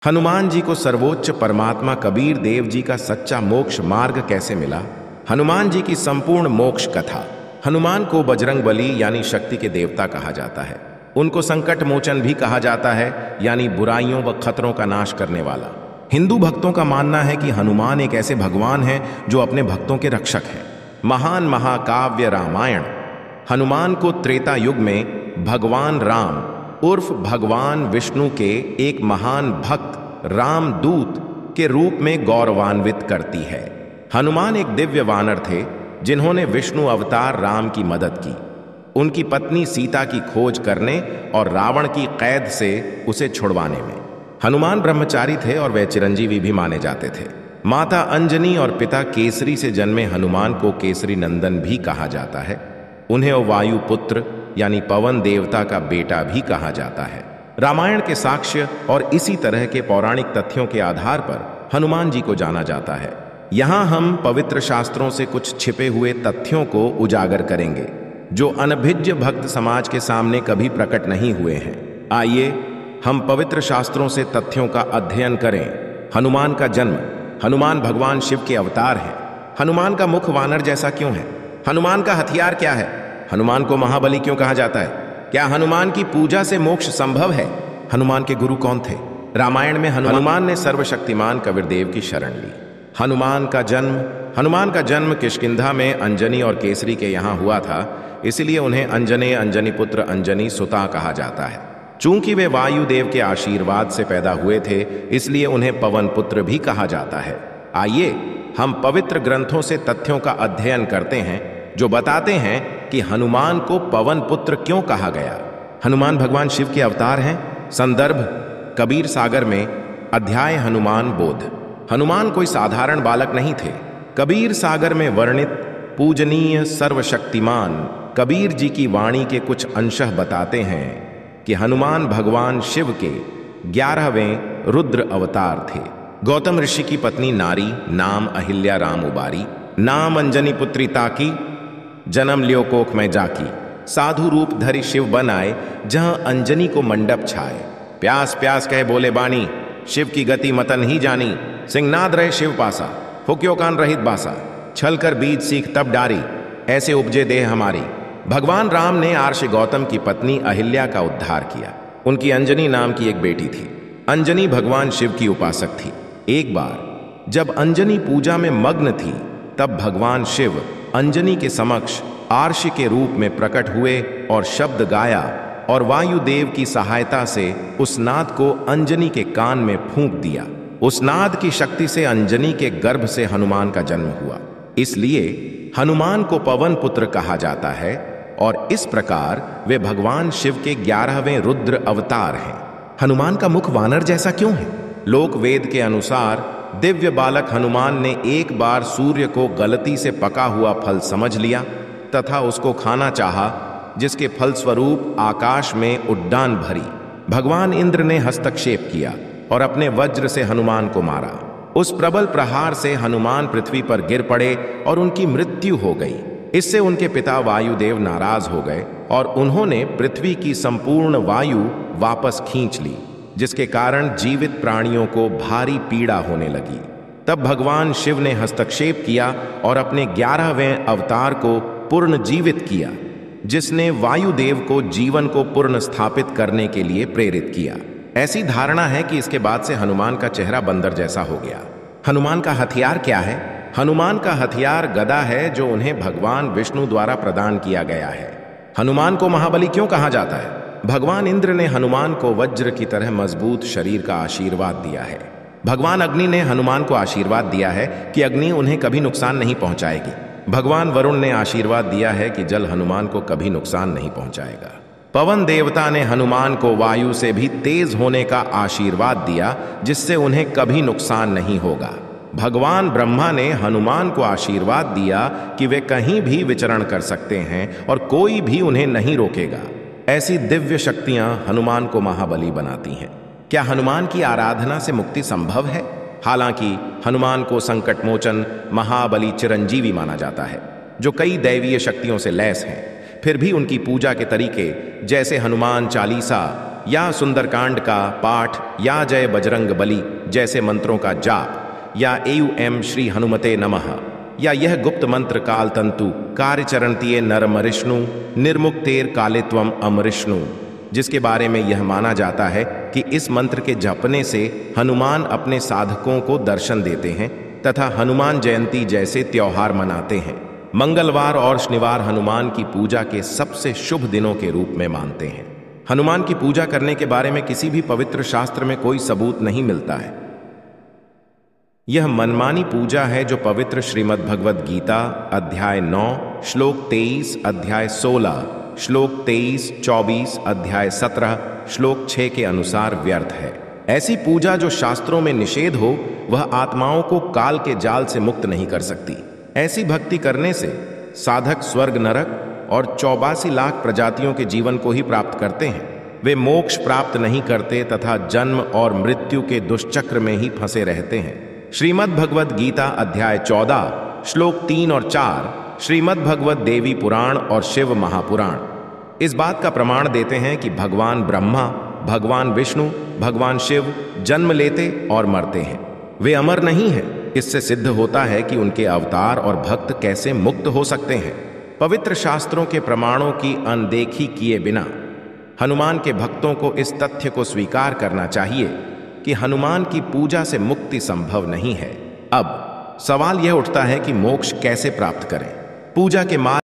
हनुमान जी को सर्वोच्च परमात्मा कबीर देव जी का सच्चा मोक्ष मार्ग कैसे मिला? हनुमान जी की संपूर्ण मोक्ष कथा। हनुमान को बजरंगबली यानी शक्ति के देवता कहा जाता है। उनको संकट मोचन भी कहा जाता है, यानी बुराइयों व खतरों का नाश करने वाला। हिंदू भक्तों का मानना है कि हनुमान एक ऐसे भगवान हैं जो अपने भक्तों के रक्षक हैं। महान महाकाव्य रामायण हनुमान को त्रेता युग में भगवान राम उर्फ भगवान विष्णु के एक महान भक्त रामदूत के रूप में गौरवान्वित करती है। हनुमान एक दिव्य वानर थे जिन्होंने विष्णु अवतार राम की मदद की, उनकी पत्नी सीता की खोज करने और रावण की कैद से उसे छुड़वाने में। हनुमान ब्रह्मचारी थे और वे चिरंजीवी भी माने जाते थे। माता अंजनी और पिता केसरी से जन्मे हनुमान को केसरी नंदन भी कहा जाता है। उन्हें वायु पुत्र यानी पवन देवता का बेटा भी कहा जाता है। रामायण के साक्ष्य और इसी तरह के पौराणिक तथ्यों के आधार पर हनुमान जी को जाना जाता है। यहाँ हम पवित्र शास्त्रों से कुछ छिपे हुए तथ्यों को उजागर करेंगे जो अनभिज्ञ भक्त समाज के सामने कभी प्रकट नहीं हुए हैं। आइए हम पवित्र शास्त्रों से तथ्यों का अध्ययन करें। हनुमान का जन्म। हनुमान भगवान शिव के अवतार हैं। हनुमान का मुख वानर जैसा क्यों है? हनुमान का हथियार क्या है? हनुमान को महाबली क्यों कहा जाता है? क्या हनुमान की पूजा से मोक्ष संभव है? हनुमान के गुरु कौन थे? रामायण में हनुमान ने सर्वशक्तिमान कबीर देव की शरण ली। हनुमान का जन्म किष्किंधा में अंजनी और केसरी के यहाँ हुआ था, इसलिए उन्हें अंजने, अंजनी पुत्र, अंजनी सुता कहा जाता है। चूंकि वे वायुदेव के आशीर्वाद से पैदा हुए थे, इसलिए उन्हें पवन पुत्र भी कहा जाता है। आइए हम पवित्र ग्रंथों से तथ्यों का अध्ययन करते हैं जो बताते हैं कि हनुमान को पवन पुत्र क्यों कहा गया। हनुमान भगवान शिव के अवतार हैं। संदर्भ कबीर सागर में अध्याय हनुमान बोध। हनुमान कोई साधारण बालक नहीं थे। कबीर सागर में वर्णित पूजनीय सर्वशक्तिमान कबीर जी की वाणी के कुछ अंशः बताते हैं कि हनुमान भगवान शिव के 11वें रुद्र अवतार थे। गौतम ऋषि की पत्नी नारी, नाम अहिल्या राम उबारी, नाम अंजनी पुत्री ताकी, जन्म लियो कोख में जाकी। साधु रूप धरि शिव बन आए, जहां अंजनी को मंडप छाए। प्यास प्यास कहे बोले बानी, शिव की गति मतन ही जानी। सिंहनाद रहे शिव पासा, फुक्यो कान रहित बासा। छल कर बीज सीख तब डारी, ऐसे उपजे देह हमारी। भगवान राम ने आर्षि गौतम की पत्नी अहिल्या का उद्धार किया। उनकी अंजनी नाम की एक बेटी थी। अंजनी भगवान शिव की उपासक थी। एक बार जब अंजनी पूजा में मग्न थी, तब भगवान शिव अंजनी के समक्ष आर्षि के रूप में प्रकट हुए और शब्द गाया, और वायुदेव की सहायता से उस नाद को अंजनी के कान में फूंक दिया। उस नाद की शक्ति से अंजनी के गर्भ से हनुमान का जन्म हुआ। इसलिए हनुमान को पवन पुत्र कहा जाता है, और इस प्रकार वे भगवान शिव के 11वें रुद्र अवतार हैं। हनुमान का मुख वानर जैसा क्यों है? लोक वेद के अनुसार दिव्य बालक हनुमान ने एक बार सूर्य को गलती से पका हुआ फल समझ लिया तथा उसको खाना चाहा, जिसके फलस्वरूप आकाश में उड्डान भरी। भगवान इंद्र ने हस्तक्षेप किया और अपने वज्र से हनुमान को मारा। उस प्रबल प्रहार से हनुमान पृथ्वी पर गिर पड़े और उनकी मृत्यु हो गई। इससे उनके पिता वायुदेव नाराज हो गए और उन्होंने पृथ्वी की संपूर्ण वायु वापस खींच ली, जिसके कारण जीवित प्राणियों को भारी पीड़ा होने लगी। तब भगवान शिव ने हस्तक्षेप किया और अपने 11वें अवतार को पूर्ण जीवित किया, जिसने वायुदेव को जीवन को पुनः स्थापित करने के लिए प्रेरित किया। ऐसी धारणा है कि इसके बाद से हनुमान का चेहरा बंदर जैसा हो गया। हनुमान का हथियार क्या है? हनुमान का हथियार गदा है, जो उन्हें भगवान विष्णु द्वारा प्रदान किया गया है। हनुमान को महाबली क्यों कहा जाता है? भगवान इंद्र ने हनुमान को वज्र की तरह मजबूत शरीर का आशीर्वाद दिया है। भगवान अग्नि ने हनुमान को आशीर्वाद दिया है कि अग्नि उन्हें कभी नुकसान नहीं पहुंचाएगी। भगवान वरुण ने आशीर्वाद दिया है कि जल हनुमान को कभी नुकसान नहीं पहुंचाएगा। पवन देवता ने हनुमान को वायु से भी तेज होने का आशीर्वाद दिया, जिससे उन्हें कभी नुकसान नहीं होगा। भगवान ब्रह्मा ने हनुमान को आशीर्वाद दिया कि वे कहीं भी विचरण कर सकते हैं और कोई भी उन्हें नहीं रोकेगा। ऐसी दिव्य शक्तियां हनुमान को महाबली बनाती हैं। क्या हनुमान की आराधना से मुक्ति संभव है? हालांकि हनुमान को संकट मोचन, महाबली, चिरंजीवी माना जाता है, जो कई दैवीय शक्तियों से लैस हैं। फिर भी उनकी पूजा के तरीके, जैसे हनुमान चालीसा, या सुंदरकांड का पाठ या जय बजरंग बली जैसे मंत्रों का जाप या एयू श्री हनुमते नमः या यह गुप्त मंत्र काल तंतु कार्यचरणतीय नरमरिष्णु निर्मुक्तेर कालित्वम अमरिष्णु, जिसके बारे में यह माना जाता है कि इस मंत्र के जपने से हनुमान अपने साधकों को दर्शन देते हैं तथा हनुमान जयंती जैसे त्योहार मनाते हैं। मंगलवार और शनिवार हनुमान की पूजा के सबसे शुभ दिनों के रूप में मानते हैं। हनुमान की पूजा करने के बारे में किसी भी पवित्र शास्त्र में कोई सबूत नहीं मिलता है। यह मनमानी पूजा है जो पवित्र श्रीमद् भगवद गीता अध्याय 9 श्लोक 23, अध्याय 16 श्लोक 23, 24, अध्याय 17 श्लोक 6 के अनुसार व्यर्थ है। ऐसी पूजा जो शास्त्रों में निषेध हो वह आत्माओं को काल के जाल से मुक्त नहीं कर सकती। ऐसी भक्ति करने से साधक स्वर्ग नरक और 84 लाख प्रजातियों के जीवन को ही प्राप्त करते हैं। वे मोक्ष प्राप्त नहीं करते तथा जन्म और मृत्यु के दुष्चक्र में ही फंसे रहते हैं। श्रीमद् भगवद गीता अध्याय 14 श्लोक 3 और 4, श्रीमद् भगवद देवी पुराण और शिव महापुराण इस बात का प्रमाण देते हैं कि भगवान ब्रह्मा, भगवान विष्णु, भगवान शिव जन्म लेते और मरते हैं। वे अमर नहीं हैं। इससे सिद्ध होता है कि उनके अवतार और भक्त कैसे मुक्त हो सकते हैं। पवित्र शास्त्रों के प्रमाणों की अनदेखी किए बिना हनुमान के भक्तों को इस तथ्य को स्वीकार करना चाहिए कि हनुमान की पूजा से मुक्ति संभव नहीं है। अब सवाल यह उठता है कि मोक्ष कैसे प्राप्त करें। पूजा के मार्ग